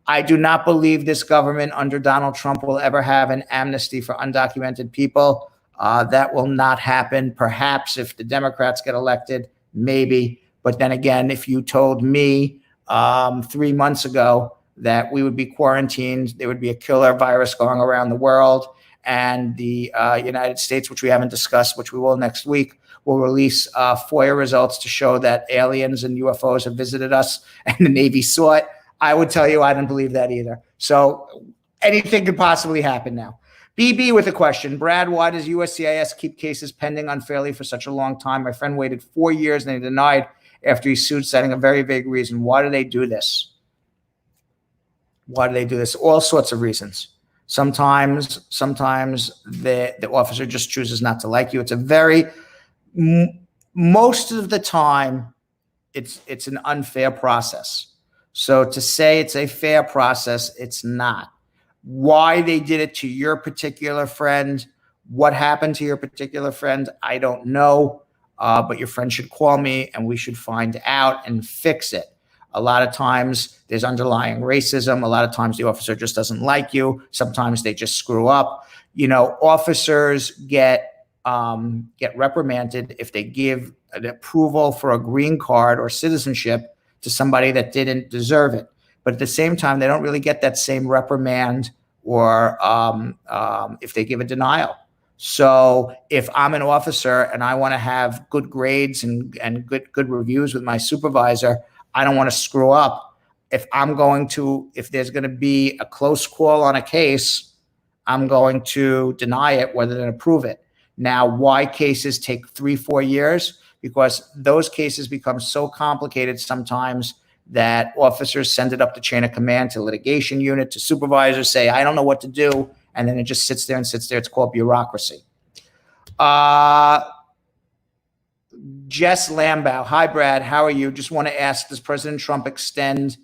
I do not believe this government under Donald Trump will ever have an amnesty for undocumented people. That will not happen. Perhaps if the Democrats get elected, maybe. But then again, if you told me 3 months ago that we would be quarantined. There would be a killer virus going around the world, and the United States, which we haven't discussed, which we will next week, will release FOIA results to show that aliens and UFOs have visited us and the Navy saw it. I would tell you I didn't believe that either. So anything could possibly happen now. BB with a question. Brad, why does USCIS keep cases pending unfairly for such a long time? My friend waited 4 years and they denied after he sued, citing a very vague reason. Why do they do this? Why do they do this? All sorts of reasons. Sometimes the officer just chooses not to like you. It's a very, most of the time, it's an unfair process. So to say it's a fair process, it's not. Why they did it to your particular friend, what happened to your particular friend, I don't know. But your friend should call me and we should find out and fix it. A lot of times there's underlying racism. A lot of times the officer just doesn't like you. Sometimes they just screw up. Officers get reprimanded if they give an approval for a green card or citizenship to somebody that didn't deserve it. But at the same time, they don't really get that same reprimand or if they give a denial. So if I'm an officer and I want to have good grades and good reviews with my supervisor, I don't want to screw up. If there's going to be a close call on a case, I'm going to deny it rather than approve it. Now, why cases take 3-4 years? Because those cases become so complicated sometimes that officers send it up the chain of command to litigation unit, to supervisors, say, I don't know what to do. And then it just sits there. It's called bureaucracy. Jess Lambow. Hi, Brad. How are you? Just want to ask, does President Trump extend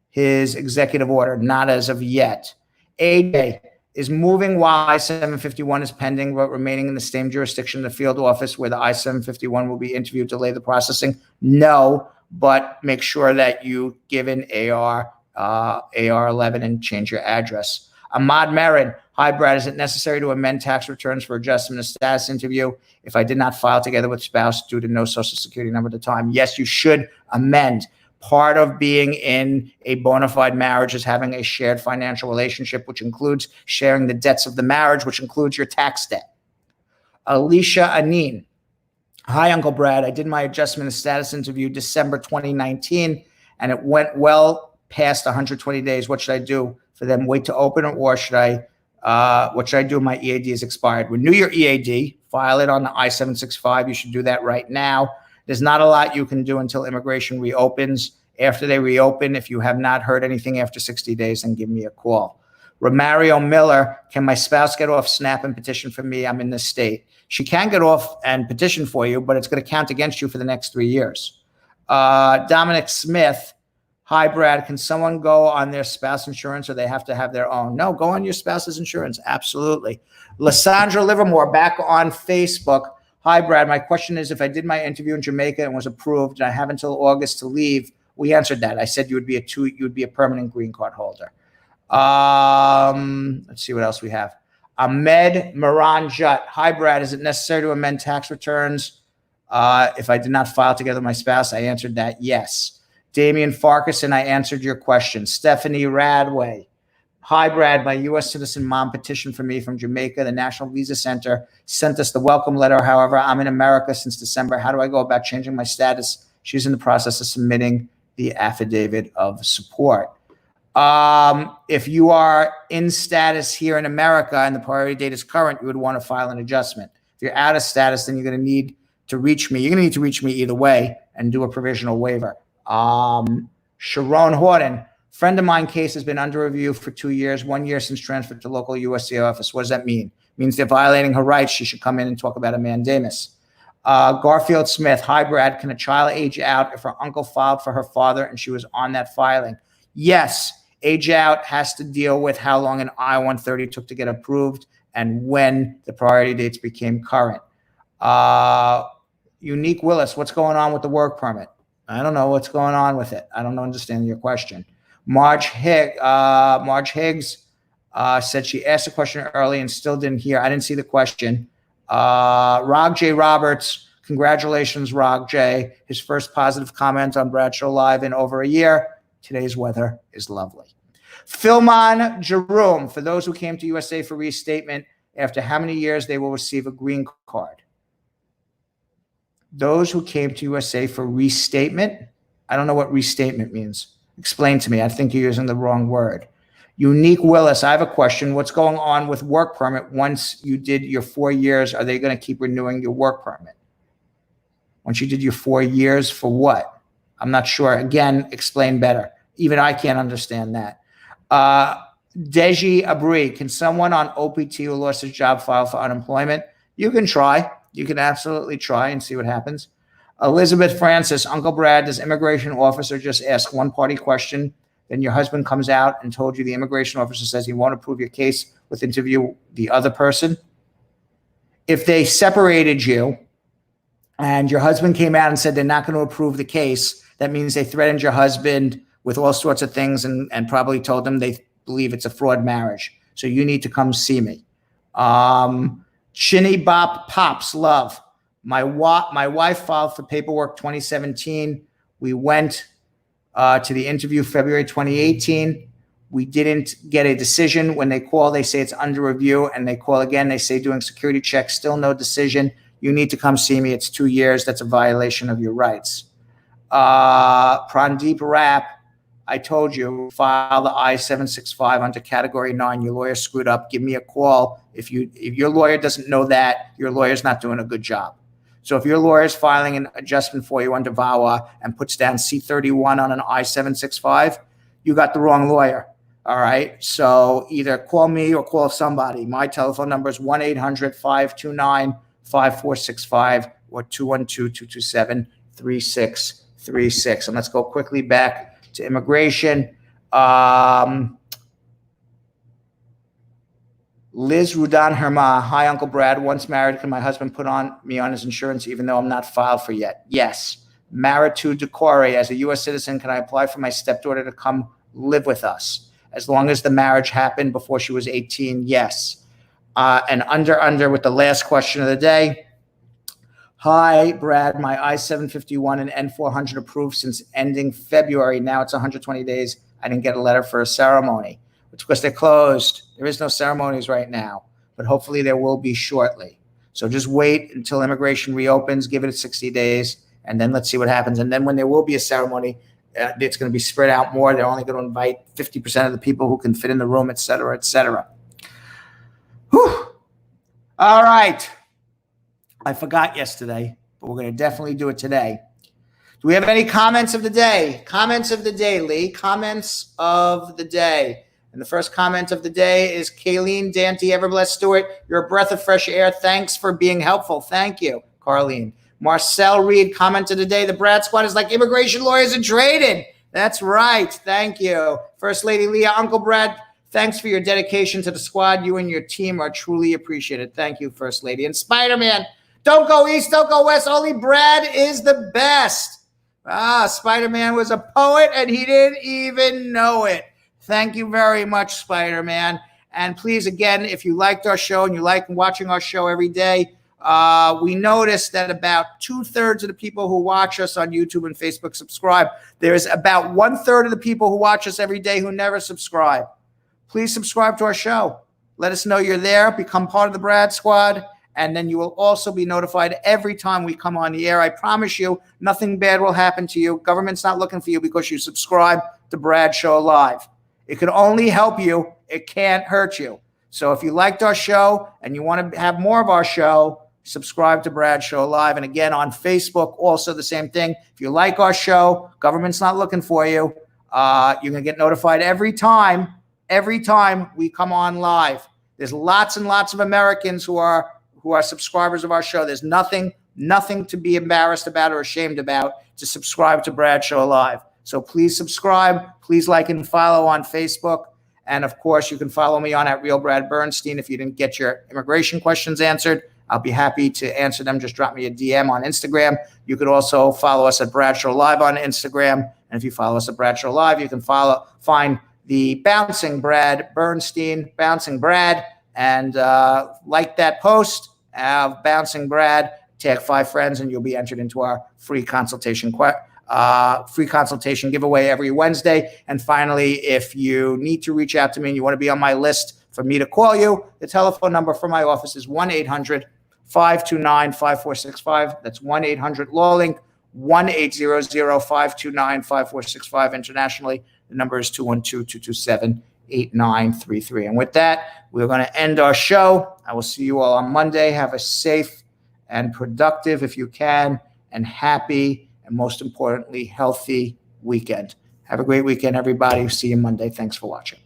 his executive order? Not as of yet. AJ, is moving while I-751 is pending, but remaining in the same jurisdiction, the field office where the I-751 will be interviewed, delay the processing? No, but make sure that you give an AR-11 and change your address. Ahmad Merid. Hi, Brad. Is it necessary to amend tax returns for adjustment of status interview if I did not file together with spouse due to no social security number at the time? Yes, you should amend. Part of being in a bona fide marriage is having a shared financial relationship, which includes sharing the debts of the marriage, which includes your tax debt. Alicia Aneen. Hi, Uncle Brad. I did my adjustment of status interview December 2019, and it went well past 120 days. What should I do for them? Wait to open it, or should I? What should I do? My EAD is expired. Renew your EAD. File it on the I-765. You should do that right now. There's not a lot you can do until immigration reopens. After they reopen, if you have not heard anything after 60 days, then give me a call. Romario Miller, can my spouse get off SNAP and petition for me? I'm in this state. She can get off and petition for you, but it's going to count against you for the next 3 years. Dominic Smith, hi, Brad. Can someone go on their spouse insurance or they have to have their own? No, go on your spouse's insurance. Absolutely. Lysandra Livermore, back on Facebook. Hi, Brad. My question is, if I did my interview in Jamaica and was approved and I have until August to leave, we answered that. I said you would be a permanent green card holder. Let's see what else we have. Ahmed Moran Jut. Hi, Brad. Is it necessary to amend tax returns if I did not file together with my spouse? I answered that yes. Damian Farquharson, I answered your question. Stephanie Radway. Hi, Brad. My U.S. citizen mom petitioned for me from Jamaica. The National Visa Center sent us the welcome letter. However, I'm in America since December. How do I go about changing my status? She's in the process of submitting the affidavit of support. If you are in status here in America and the priority date is current, you would want to file an adjustment. If you're out of status, then you're going to need to reach me. You're going to need to reach me either way and do a provisional waiver. Sharon Horton. Friend of mine case has been under review for 2 years, 1 year since transfer to local USCIS office. What does that mean? It means they're violating her rights. She should come in and talk about a mandamus. Garfield Smith. Hi, Brad. Can a child age out if her uncle filed for her father and she was on that filing? Yes. Age out has to deal with how long an I-130 took to get approved and when the priority dates became current. Unique Willis. What's going on with the work permit? I don't know what's going on with it. I don't understand your question. Marge Higgs said she asked a question early and still didn't hear. I didn't see the question. Rog J. Roberts, congratulations, Rog J. His first positive comment on Bradshaw Live in over a year. Today's weather is lovely. Philmon Jerome, for those who came to USA for restatement, after how many years they will receive a green card? Those who came to USA for restatement, I don't know what restatement means. Explain to me. I think you're using the wrong word. Unique Willis, I have a question. What's going on with work permit once you did your 4 years? Are they going to keep renewing your work permit? Once you did your 4 years, for what? I'm not sure. Again, explain better. Even I can't understand that. Deji Abri, can someone on OPT who lost his job file for unemployment? You can try. You can absolutely try and see what happens. Elizabeth Francis, Uncle Brad, does immigration officer just ask one party question? Then your husband comes out and told you the immigration officer says he won't approve your case with interview the other person. If they separated you and your husband came out and said they're not going to approve the case, that means they threatened your husband with all sorts of things and probably told him they believe it's a fraud marriage. So you need to come see me. Shinny Bop Pops Love. My wife filed for paperwork 2017. We went to the interview February 2018. We didn't get a decision. When they call, they say it's under review, and they call again. They say doing security checks, still no decision. You need to come see me. It's 2 years. That's a violation of your rights. Prandeep Rap, I told you, file the I-765 under Category 9. Your lawyer screwed up. Give me a call. If your lawyer doesn't know that, your lawyer's not doing a good job. So if your lawyer is filing an adjustment for you under VAWA and puts down C31 on an I-765, you got the wrong lawyer. All right. So either call me or call somebody. My telephone number is 1-800-529-5465 or 212-227-3636. And let's go quickly back to immigration. Liz Rudan Herma, hi, Uncle Brad. Once married, can my husband put me on his insurance even though I'm not filed for yet? Yes. Maritu Decore, as a U.S. citizen, can I apply for my stepdaughter to come live with us? As long as the marriage happened before she was 18, yes. And under with the last question of the day. Hi, Brad. My I-751 and N400 approved since ending February. Now it's 120 days. I didn't get a letter for a ceremony. It's because they're closed. There is no ceremonies right now, but hopefully there will be shortly. So just wait until immigration reopens, give it 60 days, and then let's see what happens. And then when there will be a ceremony, it's going to be spread out more. They're only going to invite 50% of the people who can fit in the room, et cetera, et cetera. Whew. All right. I forgot yesterday, but we're going to definitely do it today. Do we have any comments of the day? Comments of the day, Lee. Comments of the day. And the first comment of the day is Kayleen Dante Everbless Stewart. You're a breath of fresh air. Thanks for being helpful. Thank you, Carlene. Marcel Reed commented today, the Brad Squad is like immigration lawyers in trading. That's right. Thank you. First Lady Leah, Uncle Brad, thanks for your dedication to the squad. You and your team are truly appreciated. Thank you, First Lady. And Spider-Man, don't go east, don't go west. Only Brad is the best. Spider-Man was a poet and he didn't even know it. Thank you very much, Spider-Man. And please, again, if you liked our show and you like watching our show every day, we noticed that about 2/3 of the people who watch us on YouTube and Facebook subscribe. There's about 1/3 of the people who watch us every day who never subscribe. Please subscribe to our show. Let us know you're there. Become part of the Brad Squad. And then you will also be notified every time we come on the air. I promise you, nothing bad will happen to you. Government's not looking for you because you subscribe to Brad Show Live. It can only help you. It can't hurt you. So if you liked our show and you want to have more of our show, subscribe to Brad Show Live. And again, on Facebook, also the same thing. If you like our show, government's not looking for you. You're going to get notified every time we come on live. There's lots and lots of Americans who are subscribers of our show. There's nothing to be embarrassed about or ashamed about to subscribe to Brad Show Live. So please subscribe. Please like and follow on Facebook. And of course, you can follow me on @RealBradBernstein. If you didn't get your immigration questions answered, I'll be happy to answer them. Just drop me a DM on Instagram. You could also follow us at Brad Show Live on Instagram. And if you follow us at Brad Show Live, you can find the Bouncing Brad Bernstein, Bouncing Brad, and like that post of Bouncing Brad, tag 5 friends, and you'll be entered into our free consultation free consultation giveaway every Wednesday. And finally, if you need to reach out to me and you want to be on my list for me to call you, the telephone number for my office is 1-800-529-5465. That's 1-800-LAW-LINK, 1-800-529-5465. Internationally, the number is 212-227-8933. And with that, we're going to end our show. I will see you all on Monday. Have a safe and productive, if you can, and happy, and most importantly, healthy weekend. Have a great weekend, everybody. See you Monday. Thanks for watching.